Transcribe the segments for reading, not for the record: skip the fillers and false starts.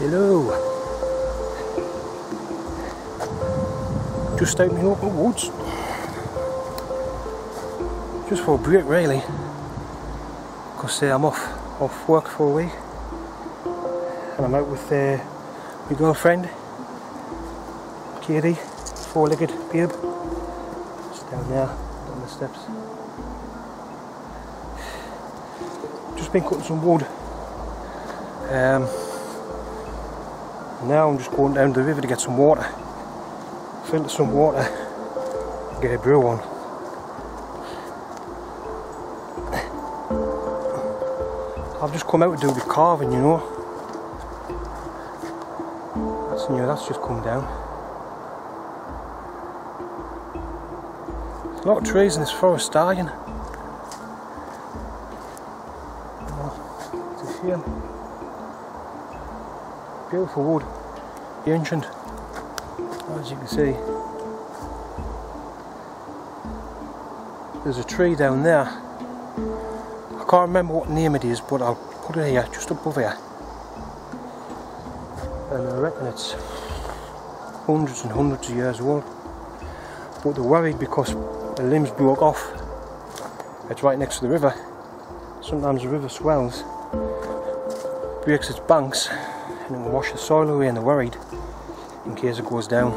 Hello. Just out in the local woods. Just for a break really. Because I'm off work for a week. And I'm out with my girlfriend, Kadie, four-legged babe. Just down there, on the steps. Just been cutting some wood. Now I'm just going down to the river to get some water. Filter some water, get a brew on. I've just come out to do a bit carving, you know. That's new, that's just come down. There's a lot of trees in this forest dying. It's a shame. Beautiful wood, ancient, as you can see. There's a tree down there. I can't remember what name it is, but I'll put it here, just above here. And I reckon it's hundreds and hundreds of years old. But they're worried because the limbs broke off. It's right next to the river. Sometimes the river swells, breaks its banks, and it will wash the soil away, and they're worried in case it goes down.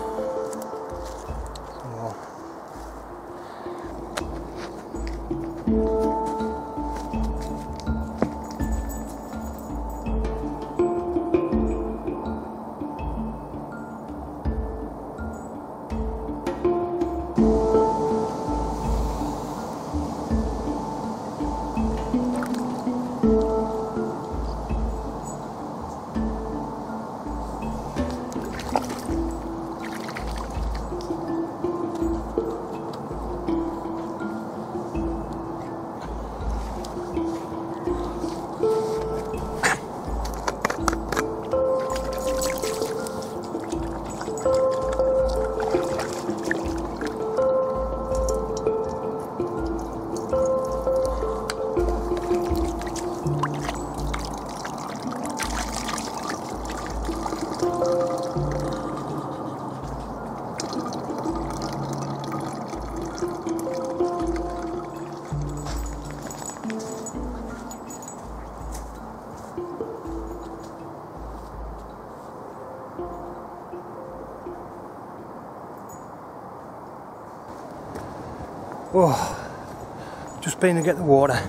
Oh, just been to get the water,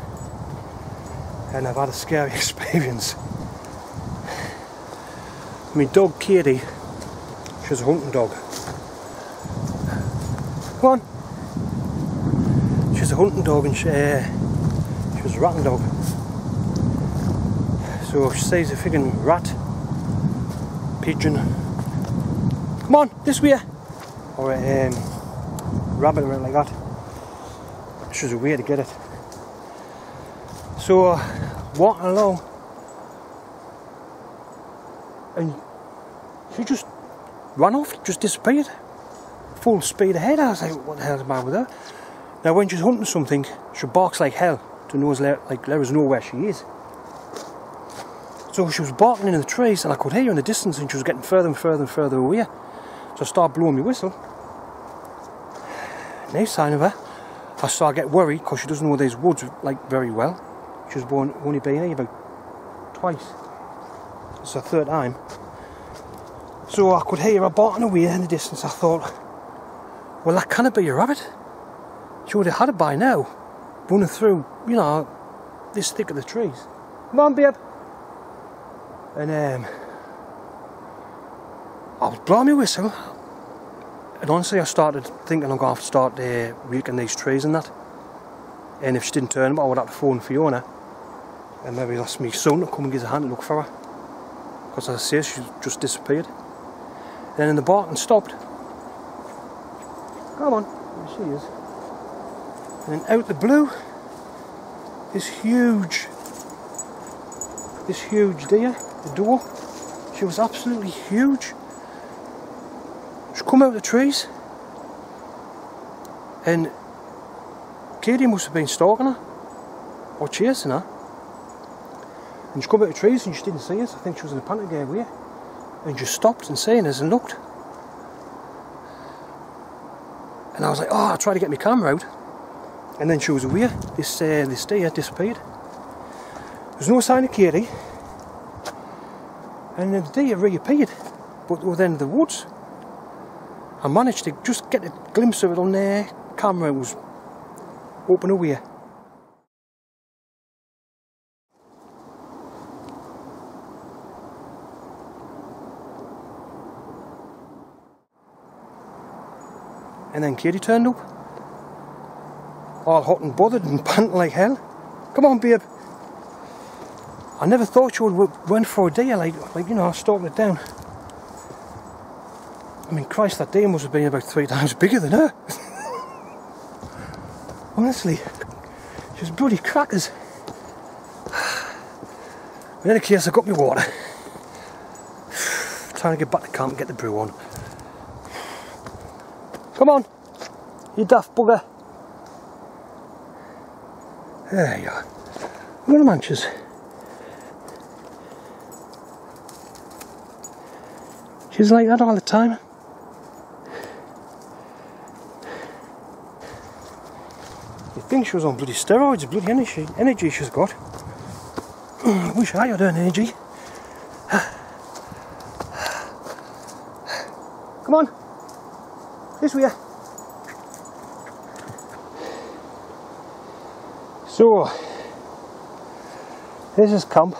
and I've had a scary experience. My dog Kadie, she's a hunting dog. Come on! She's a hunting dog, and she was a ratting dog. So if she sees a friggin' rat, pigeon, come on, this way! Or a rabbit or anything like that. There's a way to get it. So walking along, and she just ran off, just disappeared, full speed ahead. I was like, what the hell's the matter with her? Now when she's hunting something, she barks like hell to let us know where she is. So she was barking in the trees, and I could hear her in the distance, and she was getting further and further and further away. So I started blowing my whistle. No sign of her. I started to get worried because she doesn't know these woods like very well. She's only been here about twice. It's her third time. So I could hear her barking away in the distance. I thought, well, that can't be a rabbit. She would have had it by now, running through, you know, this thick of the trees. Come on, babe. And I was blowing my whistle. And honestly, I started thinking I'm going to have to start raking these trees and that. And if she didn't turn up, I would have to phone Fiona. And maybe ask my son to come and give us a hand to look for her. Because as I say, she just disappeared. And then the barking stopped. Come on, there she is. And then out the blue, this huge deer, the doe. She was absolutely huge. She come out of the trees, and Kadie must have been stalking her or chasing her. And she come out of the trees and she didn't see us. I think she was in a panic away. and just stopped and seen us and looked. And I was like, oh, I tried to get my camera out, and then she was away. This deer disappeared. There's no sign of Kadie, and then the deer reappeared, but within the woods. I managed to just get a glimpse of it on there. Camera was open away. And then Kadie turned up, all hot and bothered and panting like hell. Come on, babe. I never thought you would went for a deer like you know, stalking it down. I mean, Christ, that deer must have been about 3 times bigger than her. Honestly, just bloody crackers. In any case, I got my water. Trying to get back to camp and get the brew on. Come on, you daft bugger. There you are. Look at the manches. She's like that all the time. You think she was on bloody steroids, bloody energy she's got. I wish I had her energy. Come on. This way. So, this is camp.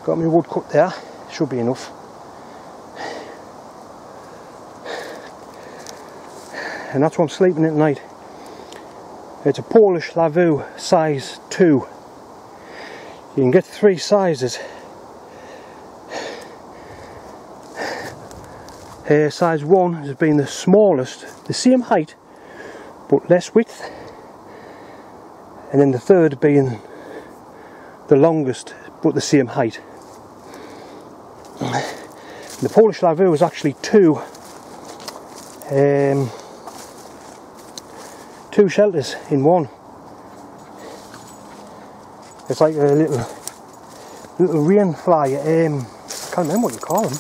Got my wood cut there. Should be enough. And that's where I'm sleeping at night. It's a Polish Lavvu size 2. You can get 3 sizes. Size 1 has been the smallest, the same height but less width, and then the third being the longest but the same height. The Polish Lavvu is actually two shelters in one. It's like a little rain fly. I can't remember what you call them.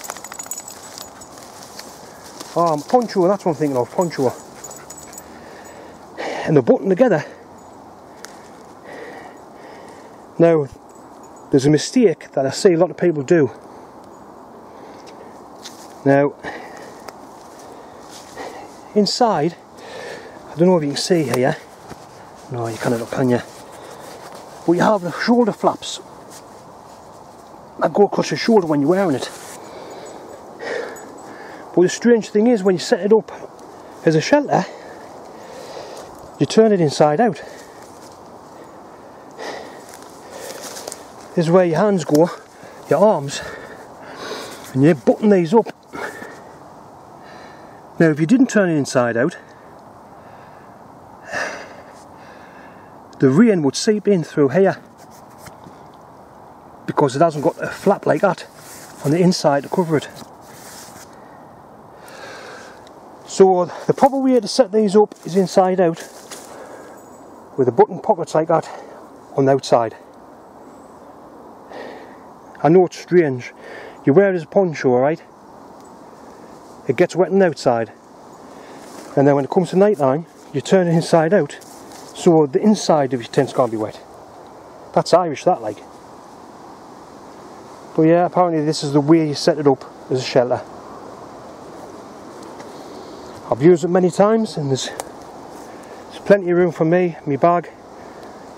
Poncho, that's what I'm thinking of, poncho. And they're buttoned together. Now, there's a mistake that I see a lot of people do. Now, inside, I don't know if you can see here. No, you can't look, can you? But you have the shoulder flaps that go across your shoulder when you're wearing it. But the strange thing is, when you set it up as a shelter, you turn it inside out. This is where your hands go, your arms, and you button these up. Now, if you didn't turn it inside out, the rain would seep in through here, because it hasn't got a flap like that on the inside to cover it. So the proper way to set these up is inside out, with the button pockets like that on the outside. I know it's strange. You wear it as a poncho, alright? It gets wet on the outside, and then when it comes to night time, you turn it inside out, so the inside of your tent's can't be wet. That's Irish, that like. But yeah, apparently this is the way you set it up as a shelter. I've used it many times, and there's plenty of room for me, my bag,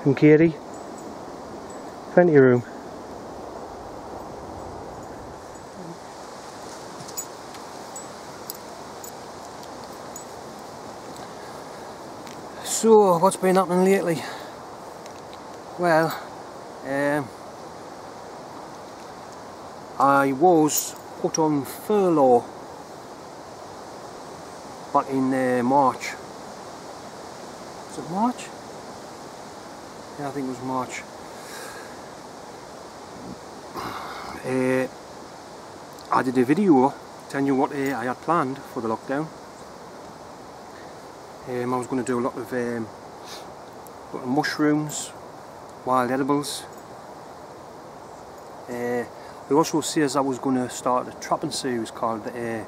and Kadie. Plenty of room. So, what's been happening lately? Well, I was put on furlough back in March. Was it March? Yeah, I think it was March. I did a video telling you what I had planned for the lockdown. I was going to do a lot of mushrooms, wild edibles. I They also says I was going to start a trapping series called the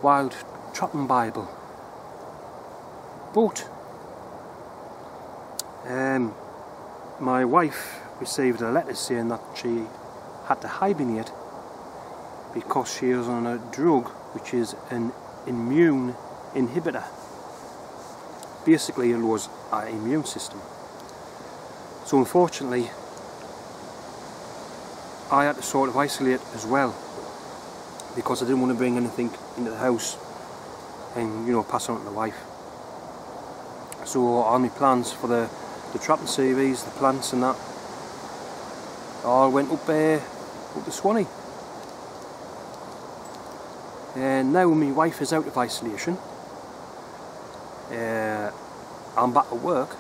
Wild Trapping Bible. But my wife received a letter saying that she had to hibernate because she is on a drug which is an immune inhibitor. Basically it lowers our immune system. So unfortunately I had to sort of isolate as well, because I didn't want to bring anything into the house and, you know, pass on to the wife. So all my plans for the trapping series, the plants and that, all went up to Swanee. And now my wife is out of isolation, I'm back at work,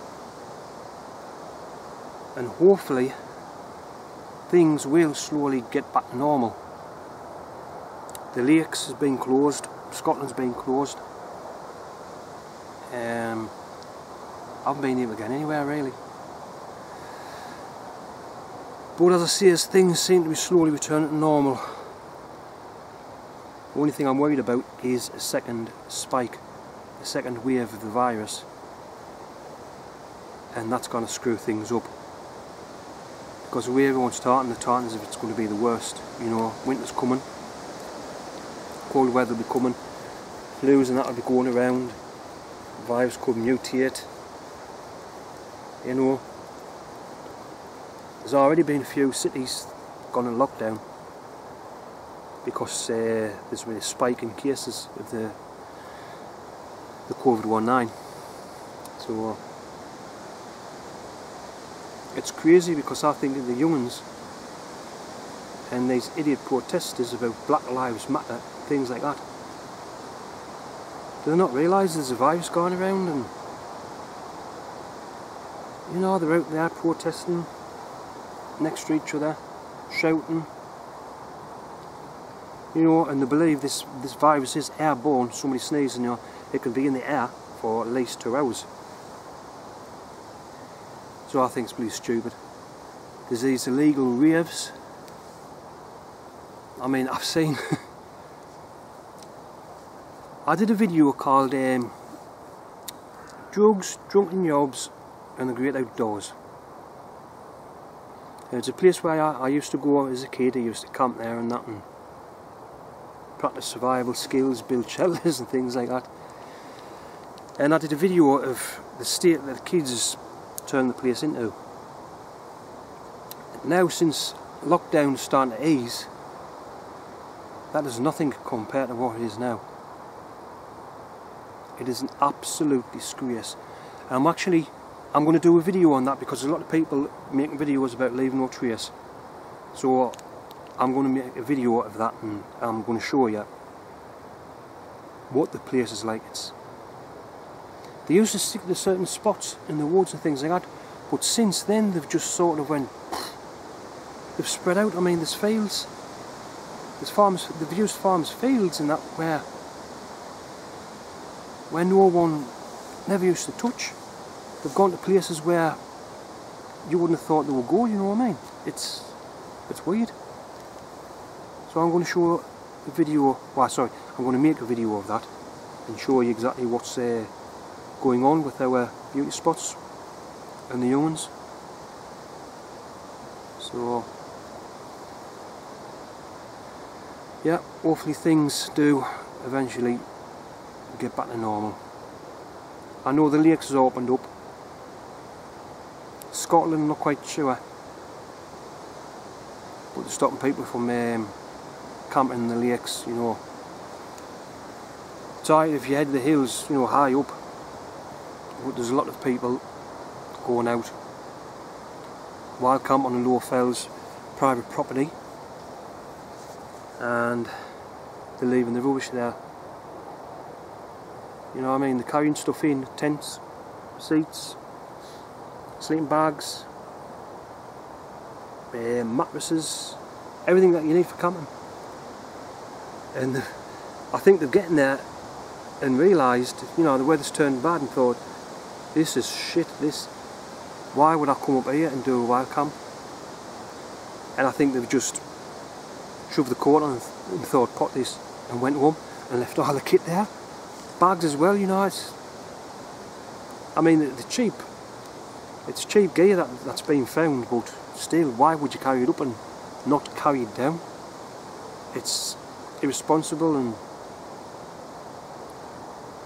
and hopefully things will slowly get back to normal. The lakes has been closed, Scotland's been closed. I haven't been able to get anywhere really. But as I say, as things seem to be slowly returning to normal, the only thing I'm worried about is a second spike, a second wave of the virus, and that's going to screw things up. Because the way everyone's talking, they're talking as if it's going to be the worst. You know, winter's coming, cold weather will be coming, flus and that will be going around, the virus could mutate. You know, there's already been a few cities gone in lockdown because there's been a spike in cases of the COVID-19. So it's crazy, because I think of the young'uns and these idiot protesters about Black Lives Matter, things like that. Do they not realise there's a virus going around, and you know, they're out there protesting next to each other, shouting, you know, and they believe this virus is airborne. Somebody sneezes, you know, it can be in the air for at least 2 hours. So I think it's pretty stupid. There's these illegal raves. I mean, I've seen I did a video called Drugs, Drunken Yobs and the Great Outdoors. And it's a place where I used to go as a kid. I used to camp there and that, and practice survival skills, build shelters and things like that. And I did a video of the state that the kids turned the place into. Now, since lockdown is starting to ease, that is nothing compared to what it is now. It is an absolute disgrace. I'm going to do a video on that, because a lot of people making videos about leaving no trace. So I'm going to make a video of that, and I'm going to show you what the place is like. They used to stick to certain spots in the woods and things like that, but since then they've just sort of went, they've spread out. I mean, there's fields, there's farms, they've used farms' fields and that where no one never used to touch. They've gone to places where you wouldn't have thought they would go, you know what I mean? It's weird. So I'm going to show a video, I'm going to make a video of that and show you exactly what's going on with our beauty spots and the young ones. So yeah, hopefully things do eventually get back to normal. I know the lakes has opened up. Scotland, I'm not quite sure, but they're stopping people from camping in the lakes, you know. It's alright if you head the hills, you know, high up, but there's a lot of people going out wild camp on the low fells, private property, and they're leaving the rubbish there. You know what I mean? They're carrying stuff in, tents, seats, sleeping bags, mattresses, everything that you need for camping. And I think they're getting there and realised, you know, the weather's turned bad, and thought, this is shit, why would I come up here and do a wild camp? and I think they've just shoved the coat on and thought, pot this, and went home and left all the kit there. Bags as well, you know. I mean, the cheap. It's cheap gear that's been found, but still, why would you carry it up and not carry it down? It's irresponsible, and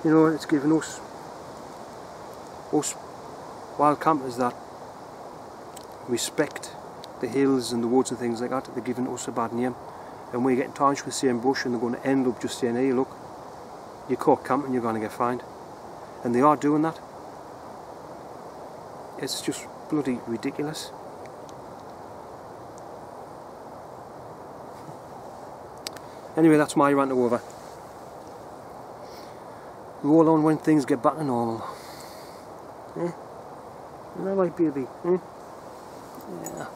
you know, it's given us wild campers that respect the hills and the woods and things like that. They're giving us a bad name, and we get in touch with the same bush, and they're going to end up just saying, hey, look, you're caught camping, you're going to get fined. And they are doing that. It's just bloody ridiculous. Anyway, that's my rant over. Roll on when things get back to normal. Eh? Isn't that right, baby? Eh? Yeah.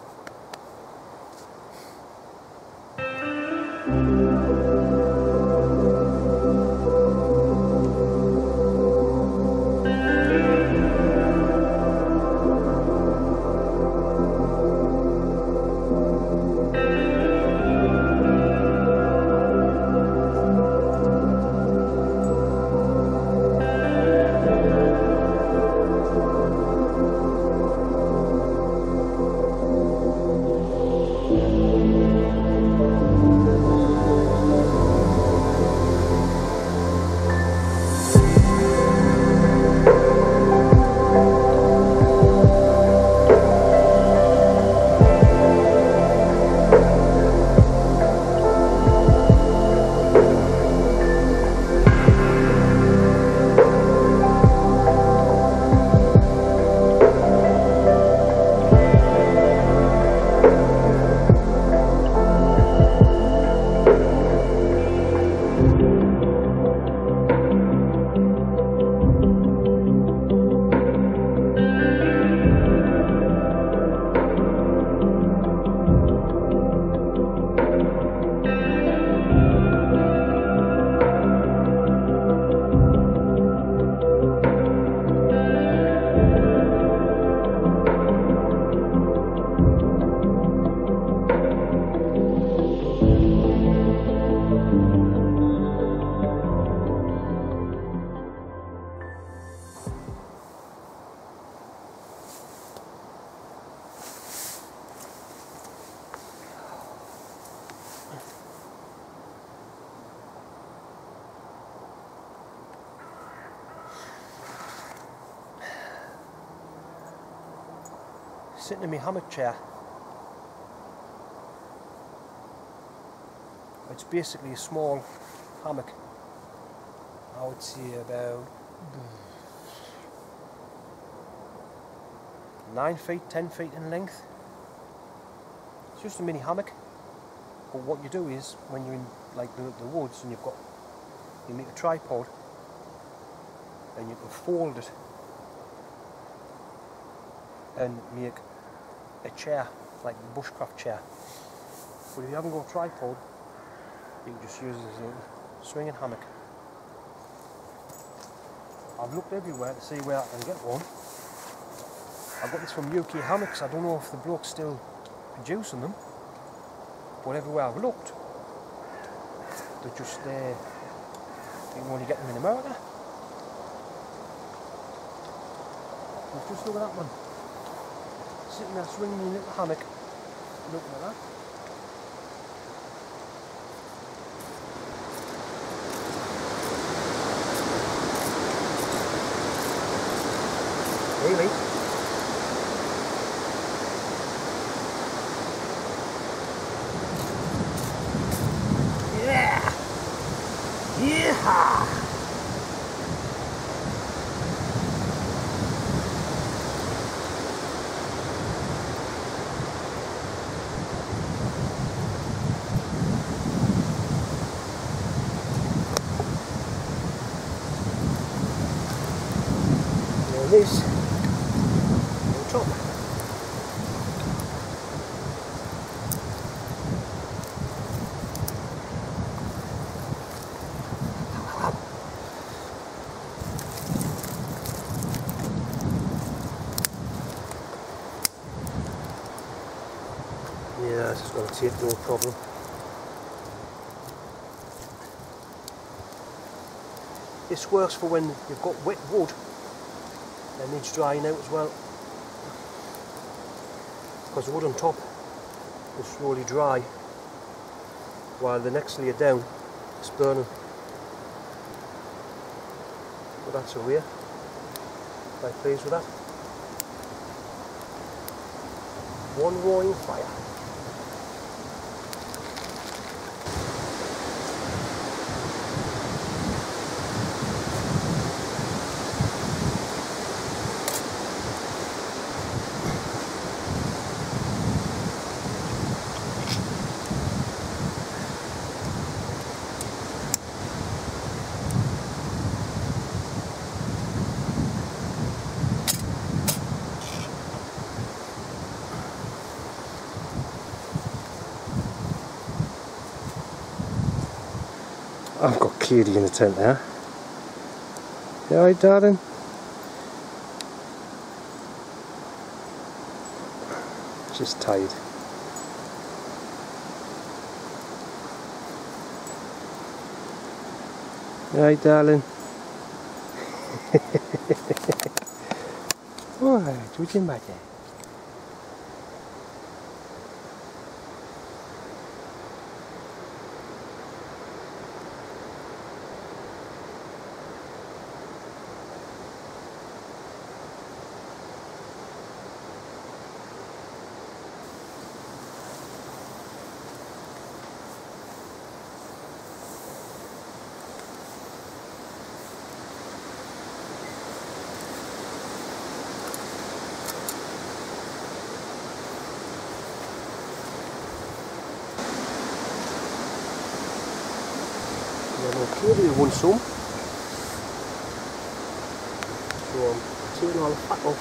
Sitting in my hammock chair. It's basically a small hammock. I would say about 9 feet, 10 feet in length. It's just a mini hammock. But what you do is, when you're in like the woods and you make a tripod, and you can fold it and make a chair, like a bushcraft chair. But if you haven't got a tripod, you can just use it as a swinging hammock. I've looked everywhere to see where I can get one. I got this from UK Hammocks. I don't know if the bloke's still producing them, but everywhere I've looked, they're just there. You can only get them in America. But just look at that one. Sitting there swinging in a little hammock, looking at that. Really? Yeah! Yeehaw! Yeah, this is going to take no problem. This works for when you've got wet wood and needs drying out as well, because the wood on top will slowly dry while the next layer down is burning. But that's a way. Quite pleased with that. One roaring fire. I've got Kadie in the tent there. You alright, darling? Just tired. You alright, darling? What? What's in my day? Kadie want some, so I'm taking all the fat off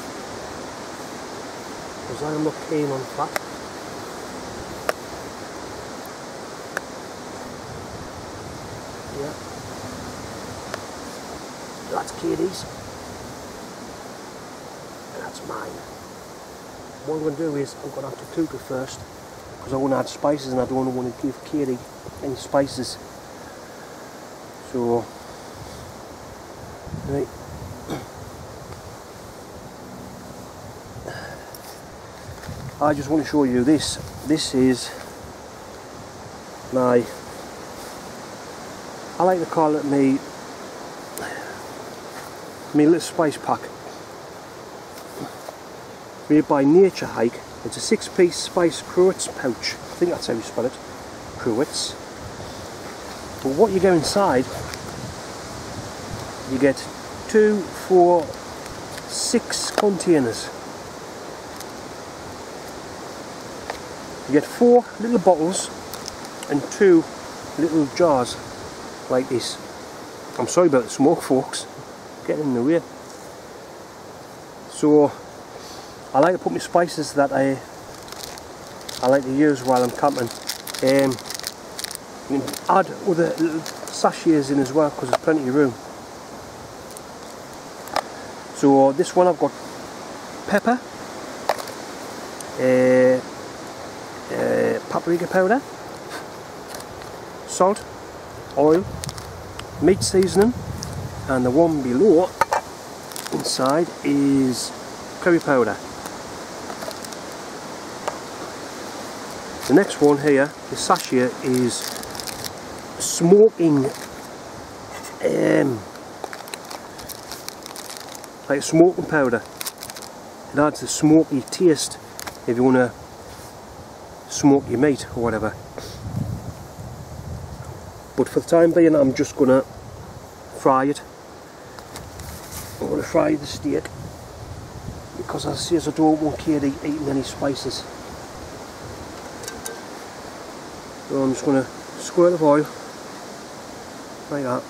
because I am not keen on fat. Yeah, that's Kadie's and that's mine. What I'm going to do is I'm going to have to cook it first because I want to add spices and I don't want to give Kadie any spices. So, right. I just want to show you this. This is my, I like to call it me little spice pack. Made by Nature Hike. It's a 6-piece spice cruets pouch. I think that's how you spell it. Cruets. But what you get inside, you get 2, 4, 6 containers. You get 4 little bottles and 2 little jars like this. I'm sorry about the smoke, folks, getting in the way. So I like to put my spices that I like to use while I'm camping. You can add other little sachets in as well because there's plenty of room. So this one I've got pepper, paprika powder, salt, oil, meat seasoning, and the one below inside is curry powder. The next one here, the sachet, is smoking, like smoking powder. It adds a smoky taste if you want to smoke your meat or whatever. But for the time being I'm just going to fry it. I'm going to fry the steak because as I say, I don't want Kadie eating any spices. So I'm just going to squirt of oil like that.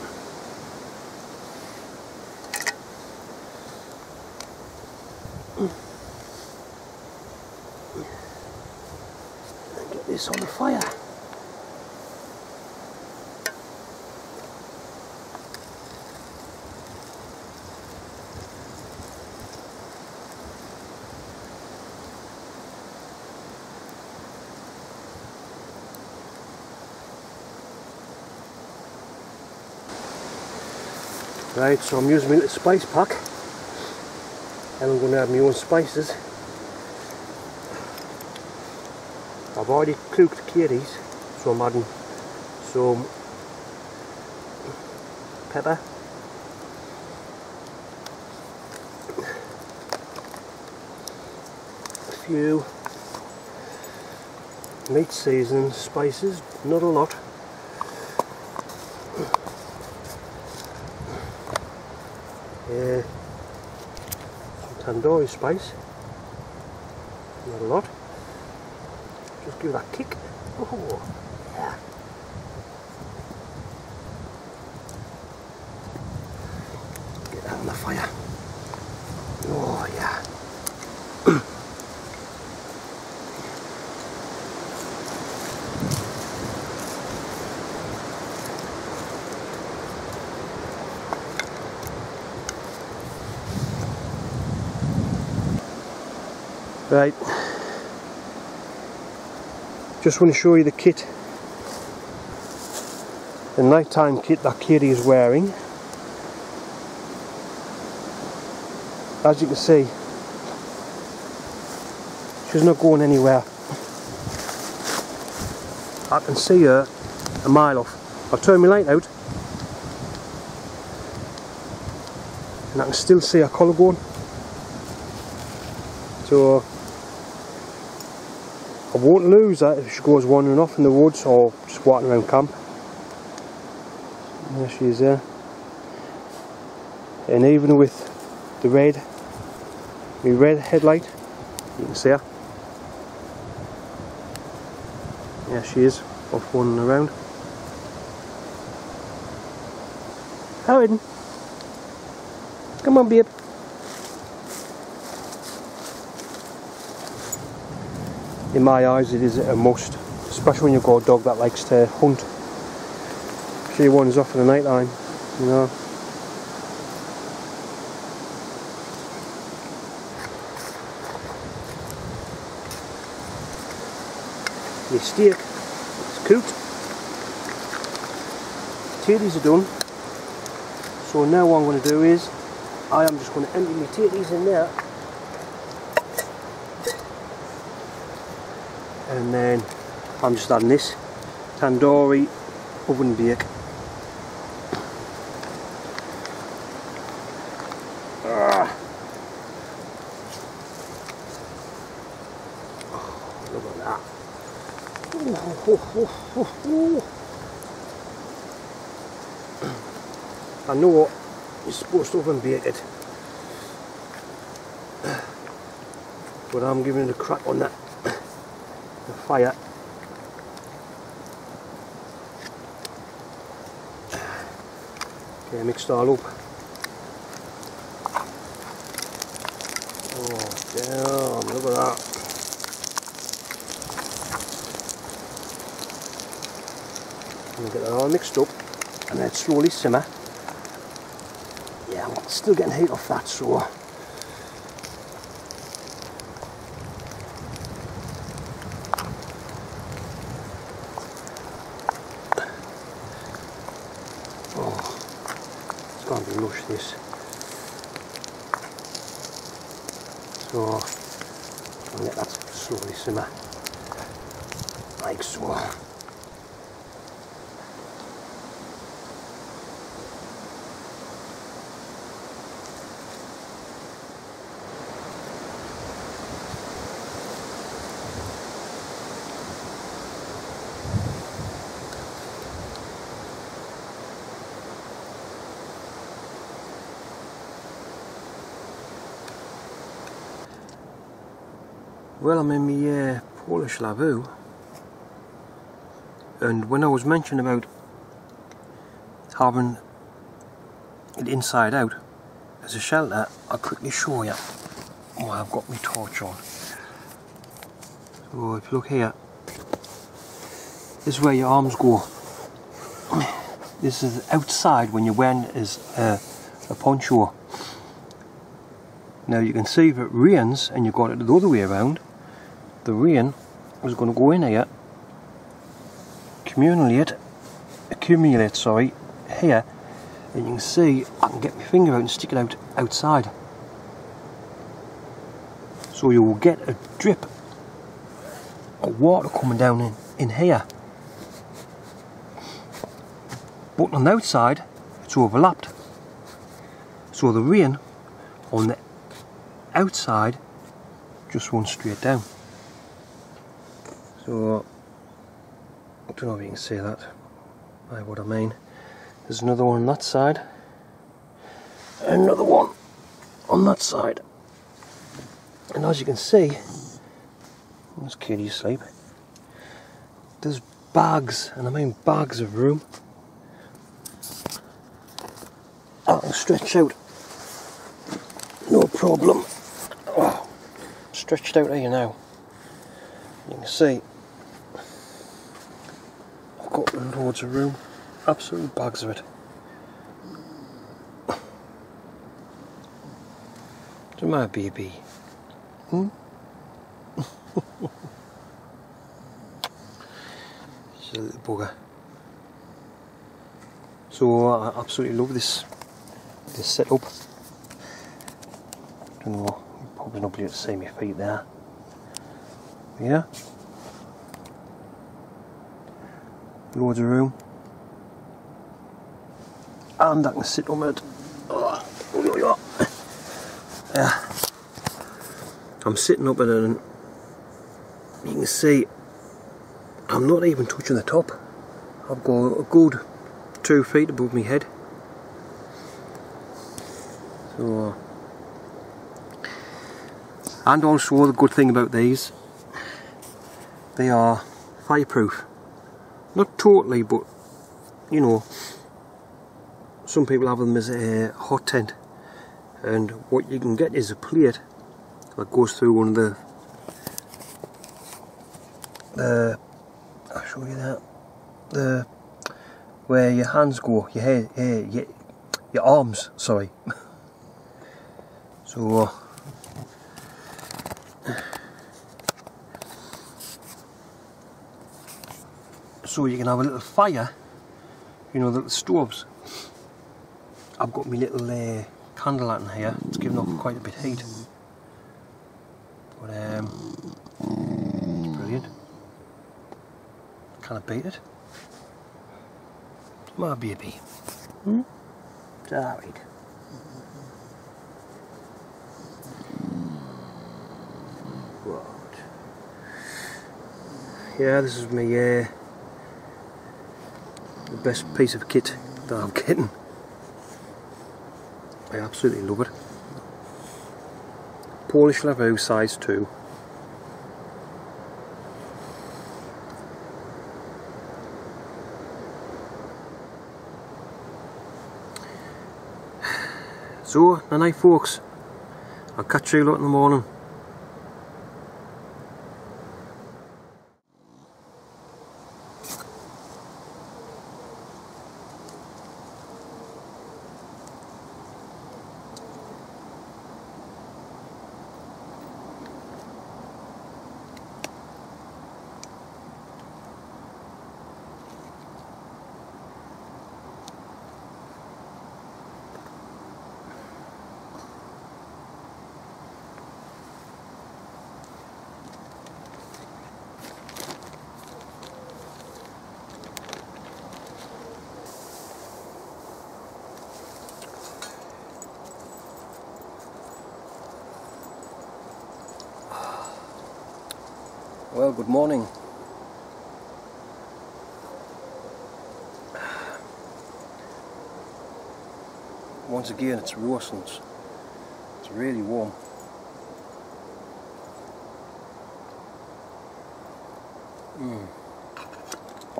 And get this on the fire. Right, so I'm using my little spice pack, and I'm going to have my own spices. I've already cooked Kadies, so I'm adding some pepper, a few meat seasoning spices, not a lot. Some tandoori spice, not a lot. Just give that a kick. Oh, yeah. Get that on the fire. Oh, yeah. Right, just want to show you the kit, the nighttime kit that Kadie is wearing. As you can see, she's not going anywhere. I can see her a mile off. I'll turn my light out and I can still see her collar going. So I won't lose that if she goes wandering off in the woods or just walking around camp. There she is there. And even with the red headlight, you can see her. There she is, off wandering around. Howden, come on babe. In my eyes it is a must, especially when you've got a dog that likes to hunt. She wanders off in the night time, you know. My steak is cooked, tatties are done, so now what I'm going to do is I am just going to empty my tatties in there. And then I'm just adding this tandoori oven bake. Oh, look at that. I know you're supposed to oven bake it, but I'm giving it a crack on that. The fire. Okay, mixed all up. Oh damn, look at that. And get that all mixed up and then slowly simmer. Yeah, I'm still getting heat off that, so it's going to be lush, this. So I'll let that slowly simmer like so. Well, I'm in my Polish Lavvu, and when I was mentioning about having it inside out as a shelter, I'll quickly show you while I've got my torch on. So if you look here, this is where your arms go. This is outside when you're wearing it as a poncho. Now you can see if it rains and you've got it the other way around, the rain is going to go in here, accumulate here, And you can see I can get my finger out and stick it out outside. So you will get a drip of water coming down in here. But on the outside it's overlapped. So the rain on the outside just runs straight down. So I don't know if you can see that by what I mean. There's another one on that side, another one on that side, and as you can see, there's Kadie asleep. There's bags, and I mean bags of room. I can stretch out, no problem. Oh, stretched out here now. You can see I've got loads of room. Absolutely bags of it. To my baby. She's a little bugger. So I absolutely love this setup. Don't know, you're probably not able to see my feet there. Yeah. Loads of room. And I can sit on it. Yeah. I'm sitting up at it and you can see I'm not even touching the top. I've got a good 2 feet above my head. So, and also the good thing about these, they are fireproof. Not totally, but you know, some people have them as a hot tent, and what you can get is a plate that goes through one of the I'll show you that, where your hands go, your head, your arms, sorry. So you can have a little fire, you know, the little stoves. I've got my little candle lantern here. It's giving off quite a bit of heat, but it's brilliant. Can't beat it. My baby. It's alright. Right. Yeah, this is my the best piece of kit that I'm getting. I absolutely love it. Polish Lavvu size 2. So, good night folks. I'll catch you lot in the morning. Well, good morning. Once again, it's roasting. It's really warm.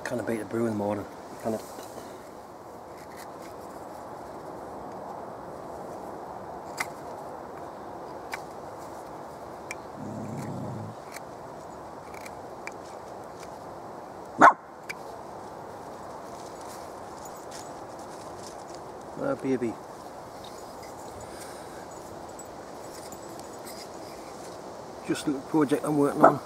Kind of beat the brew in the morning, can it? Ah, baby. Just a little project I'm working on.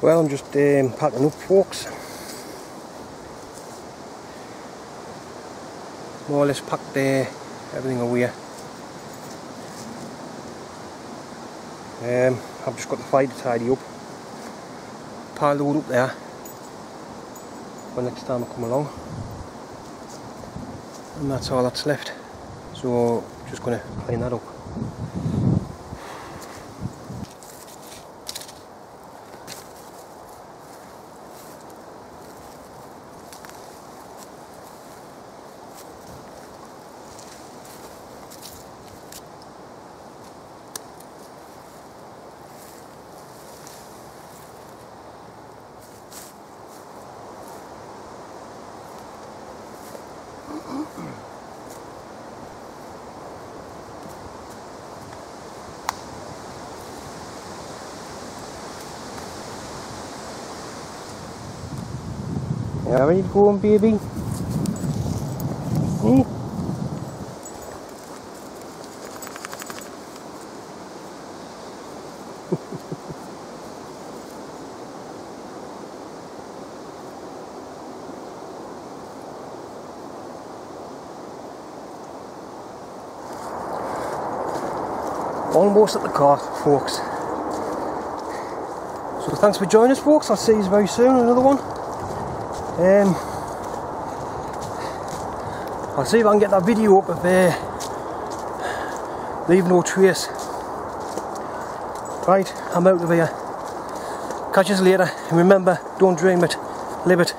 Well, I'm just packing up, folks. More or less packed everything away. I've just got the fire to tidy up. Pile the wood up there for next time I come along. And that's all that's left. So just going to clean that up. Yeah, ready to go on, baby? Almost at the car, folks. So thanks for joining us, folks. I'll see you very soon, another one. I'll see if I can get that video up of Leave No Trace. Right, I'm out of here. Catch us later, and remember, don't dream it, live it.